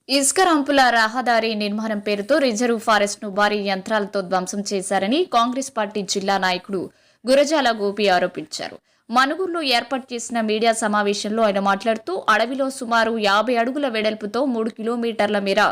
ఇసుక రంపుల రహదారి నిర్మాణం పేరుతో రిజర్వ్ ఫారెస్ట్ ను భారీ యంత్రాలతో ధ్వంసం చేశారని కాంగ్రెస్ పార్టీ జిల్లా నాయకుడు గురజాల గోపి ఆరోపించారు. మనుగురులో ఏర్పాటు చేసిన మీడియా సమావేశంలో ఆయన మాట్లాడుతూ అడవిలో సుమారు 50 అడుగుల వెడల్పుతో 3 కిలోమీటర్ల మేర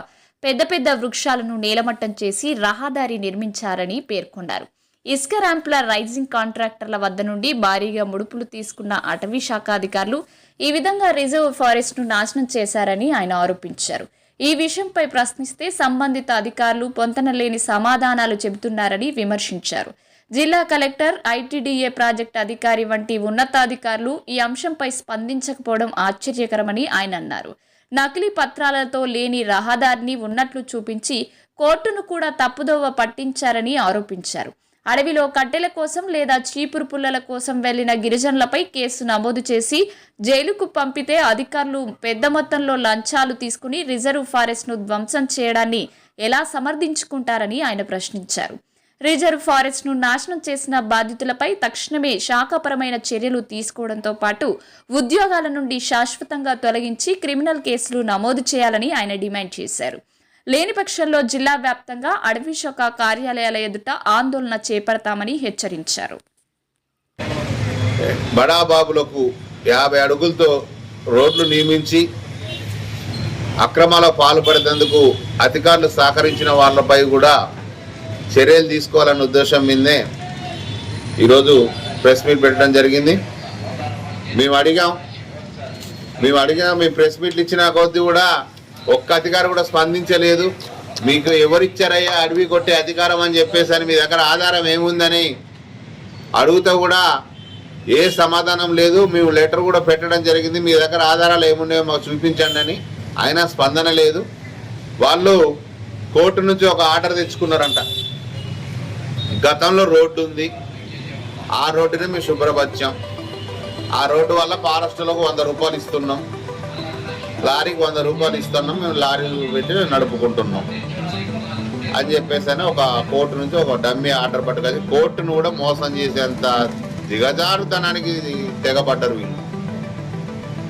పెద్ద పెద్ద వృక్షాలను నేలమట్టం చేసి రహదారి నిర్మించారని పేర్కొన్నారు. ఇసుక ర్యాంపుల రైజింగ్ కాంట్రాక్టర్ల వద్ద నుండి భారీగా ముడుపులు తీసుకున్న అటవీ శాఖ అధికారులు ఈ విధంగా రిజర్వ్ ఫారెస్ట్ ను నాశనం చేశారని ఆయన ఆరోపించారు. ఈ విషయంపై ప్రశ్నిస్తే సంబంధిత అధికారులు పొంతనలేని సమాధానాలు చెబుతున్నారని విమర్శించారు. జిల్లా కలెక్టర్, ఐటీడీఏ ప్రాజెక్టు అధికారి వంటి ఉన్నతాధికారులు ఈ అంశంపై స్పందించకపోవడం ఆశ్చర్యకరమని ఆయన అన్నారు. నకిలీ పత్రాలతో లేని రహదారిని ఉన్నట్లు చూపించి కోర్టును కూడా తప్పుదోవ పట్టించారని ఆరోపించారు. అడవిలో కట్టెల కోసం లేదా చీపురు పుల్లల కోసం వెళ్లిన గిరిజనులపై కేసు నమోదు చేసి జైలుకు పంపితే అధికారులు పెద్ద మొత్తంలో లంచాలు తీసుకుని రిజర్వ్ ఫారెస్ట్ ను ధ్వంసం చేయడాన్ని ఎలా సమర్థించుకుంటారని ఆయన ప్రశ్నించారు. రిజర్వ్ ఫారెస్ట్ ను నాశనం చేసిన బాధితులపై తక్షణమే శాఖాపరమైన చర్యలు తీసుకోవడంతో పాటు ఉద్యోగాల నుండి శాశ్వతంగా తొలగించి క్రిమినల్ కేసులు నమోదు చేయాలని ఆయన డిమాండ్ చేశారు. లేని పక్షంలో జిల్లా వ్యాప్తంగా అటవీ శాఖ కార్యాలయాల ఎదుట ఆందోళన చేపడతామని హెచ్చరించారు. బడాబాబులకు 50 అడుగులతో రోడ్లు నియమించి అక్రమాల పాల్పడేందుకు అధికారులు సహకరించిన వాళ్ళపై కూడా చర్యలు తీసుకోవాలన్న ఉద్దేశం మీదనే ఈరోజు ప్రెస్ మీట్ పెట్టడం జరిగింది. మేము అడిగాం మీ ప్రెస్ మీట్లు ఇచ్చిన కొద్దీ కూడా ఒక్క అధికారి కూడా స్పందించలేదు. మీకు ఎవరిచ్చారయ్యా అడవి కొట్టే అధికారం అని చెప్పేసి మీ దగ్గర ఆధారం ఏముందని అడుగుతా కూడా ఏ సమాధానం లేదు. మేము లెటర్ కూడా పెట్టడం జరిగింది, మీ దగ్గర ఆధారాలు ఏమున్నాయో మాకు చూపించండి అని. అయినా స్పందన లేదు. వాళ్ళు కోర్టు నుంచి ఒక ఆర్డర్ తెచ్చుకున్నారంట. గతంలో రోడ్డు ఉంది, ఆ రోడ్డుని మేము శుభ్రపరిచాం. ఆ రోడ్డు వల్ల ఫారెస్టులకు 100 రూపాయలు ఇస్తున్నాం, లారీకి 100 రూపాయలు ఇస్తున్నాం, మేము లారీ పెట్టి నడుపుకుంటున్నాం అని చెప్పేసి ఒక కోర్టు నుంచి ఒక డమ్మీ ఆర్డర్ పట్టుకొని కోర్టును కూడా మోసం చేసేంత దిగజారుతనానికి తెగబడ్డారు వీళ్ళు.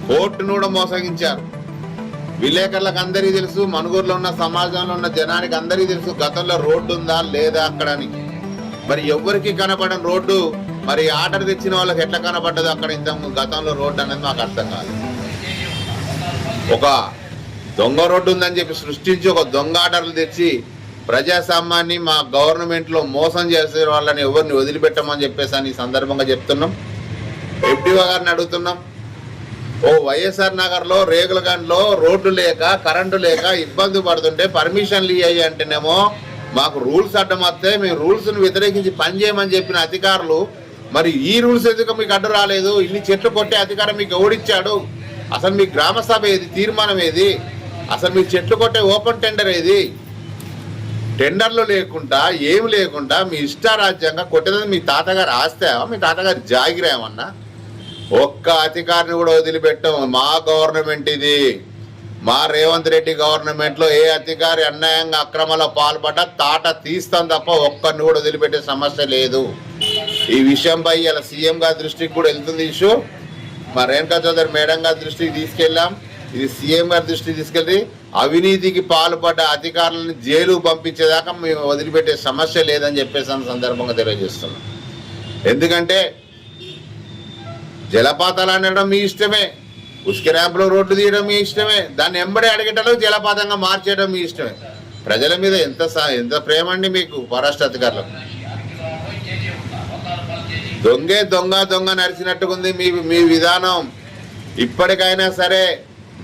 కోర్టును కూడా మోసగించారు. విలేకరులకు అందరికీ తెలుసు, మనుగూరులో ఉన్న సమాజంలో ఉన్న జనానికి అందరికీ తెలుసు గతంలో రోడ్డు ఉందా లేదా అక్కడని. మరి ఎవరికి కనపడని రోడ్డు మరి ఆర్డర్ తెచ్చిన వాళ్ళకి ఎట్లా కనపడ్డదు అక్కడ ఇంత గతంలో రోడ్డు అనేది మాకు అర్థం కాదు. ఒక దొంగ రోడ్డు ఉందని చెప్పి సృష్టించి ఒక దొంగ ఆర్డర్లు తెచ్చి ప్రజాస్వామ్యాన్ని మా గవర్నమెంట్లో మోసం చేసే వాళ్ళని ఎవరిని వదిలిపెట్టమని చెప్పేసి అని సందర్భంగా చెప్తున్నాం. ఎఫ్డీఓ గారిని అడుగుతున్నాం. వైఎస్ఆర్ నగర్లో రేగులగండ్లో రోడ్డు లేక కరెంటు లేక ఇబ్బంది పడుతుంటే పర్మిషన్లు ఇయ్యాయి అంటేనేమో మాకు రూల్స్ అడ్డం వస్తే మేము రూల్స్ను వ్యతిరేకించి పనిచేయమని చెప్పిన అధికారులు మరి ఈ రూల్స్ ఎందుకు మీకు అడ్డు రాలేదు? ఇన్ని చెట్లు కొట్టే అధికారం మీకు ఎవడిచ్చాడు? అసలు మీ గ్రామ సభ ఏది, తీర్మానం ఏది? అసలు మీ చెట్లు కొట్టే ఓపెన్ టెండర్ ఏది? టెండర్లు లేకుండా ఏమి లేకుండా మీ ఇష్టారాజ్యంగా కొట్టేది మీ తాతగారు ఆస్తేమా, మీ తాతగారు జాగిరేమన్నా? ఒక్క అధికారిని కూడా వదిలిపెట్టాం. మా గవర్నమెంట్ ఇది, మా రేవంత్ రెడ్డి గవర్నమెంట్లో ఏ అధికారి అన్యాయంగా అక్రమాల్లో పాల్పడ్డా తాట తీస్తాం తప్ప ఒక్కరిని కూడా వదిలిపెట్టే సమస్య లేదు. ఈ విషయంపై ఇలా సీఎం గారి దృష్టికి కూడా వెళ్తుంది ఇష్యూ. మా రేణుకా చౌదరి మేడం గారి దృష్టికి తీసుకెళ్ళాం. ఇది సీఎం గారి దృష్టికి తీసుకెళ్ళి అవినీతికి పాల్పడ్డ అధికారులను జైలు పంపించేదాకా మేము వదిలిపెట్టే సమస్య లేదని చెప్పేసి సందర్భంగా తెలియజేస్తున్నాం. ఎందుకంటే జలపాతాలు అనడం మీ ఇష్టమే, ఉసుక ర్యాంపులో రోడ్లు తీయడం మీ ఇష్టమే, దాన్ని ఎంబడే అడిగేటలో జలపాతంగా మార్చేయడం మీ ఇష్టమే. ప్రజల మీద ఎంత ప్రేమ అండి మీకు ఫారెస్ట్ అధికారులకు? దొంగ నడిచినట్టుకుంది మీ విధానం. ఇప్పటికైనా సరే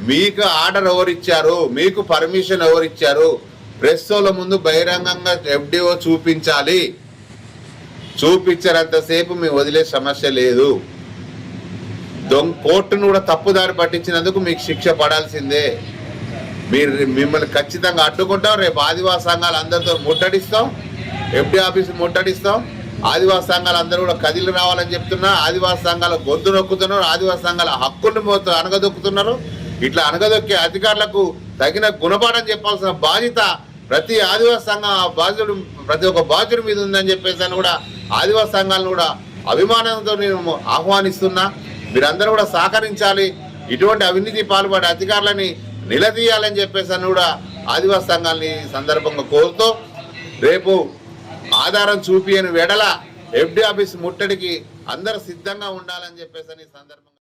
మీకు ఆర్డర్ ఎవరిచ్చారు, మీకు పర్మిషన్ ఎవరిచ్చారు? ప్రెస్ల ముందు బహిరంగంగా ఎఫ్డీఓ చూపించాలి. చూపించారంతసేపు మేము వదిలే సమస్య లేదు. కోర్టును కూడా తప్పుదారి పట్టించినందుకు మీకు శిక్ష పడాల్సిందే. మిమ్మల్ని ఖచ్చితంగా అడ్డుకుంటాం. రేపు ఆదివాసీ సంఘాలు అందరితో ముట్టడిస్తాం, ఎఫ్డీ ఆఫీస్ ముట్టడిస్తాం. ఆదివాసీ సంఘాలు అందరూ కూడా కదిలి రావాలని చెప్తున్నా. ఆదివాసీ సంఘాల గొంతు నొక్కుతున్నారు, ఆదివాసీ సంఘాల హక్కులను అణగదొక్కుతున్నారు. ఇట్లా అణగదొక్కే అధికారులకు తగిన గుణపాఠం చెప్పాల్సిన బాధ్యత ప్రతి ఆదివాసీ సంఘ బాధ్యుడు, ప్రతి ఒక్క బాధ్యుడి మీద ఉందని చెప్పేసి అని కూడా ఆదివాసీ సంఘాలను కూడా అభిమానంతో నేను ఆహ్వానిస్తున్నా. మీరందరూ కూడా సహకరించాలి. ఇటువంటి అవినీతి పాల్పడే అధికారులని నిలదీయాలని చెప్పేసి అని కూడా ఆదివాసీ సంఘాలని సందర్భంగా కోరుతూ రేపు ఆధారం చూపియని వెడల FD ఆఫీస్ ముట్టడికి అందరూ సిద్ధంగా ఉండాలని చెప్పేసి సందర్భంగా